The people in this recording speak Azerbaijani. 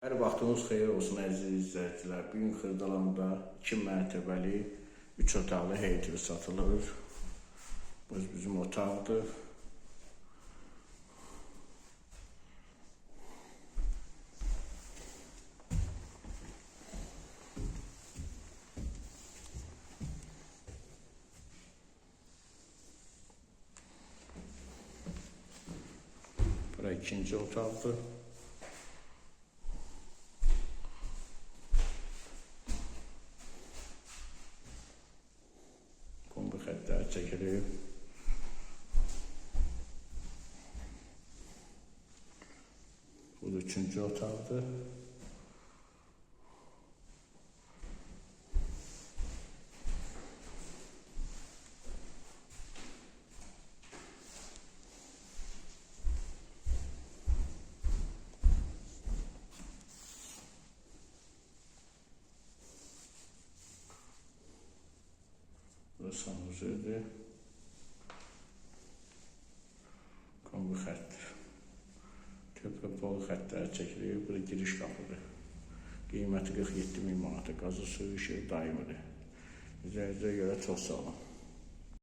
Hər vaxtınız xeyir olsun əziz izləyicilər. Bu gün Xırdalanda 2 mərtəbəli 3 otaqlı həyət evi satılır. Bu bizim otaqdır. Bura ikinci otaqdır. Bu xəttlər çəkilib. Bu da üçüncü otaqdır. Bu sanuzördir. Bu xətt. Köprü pol xəttləri çəkilib. Bu da giriş qapıdır. Qiyməti 47.000 manata. Qazı suyu işığı daimidir. İzləyicilere görə çox sağ olun.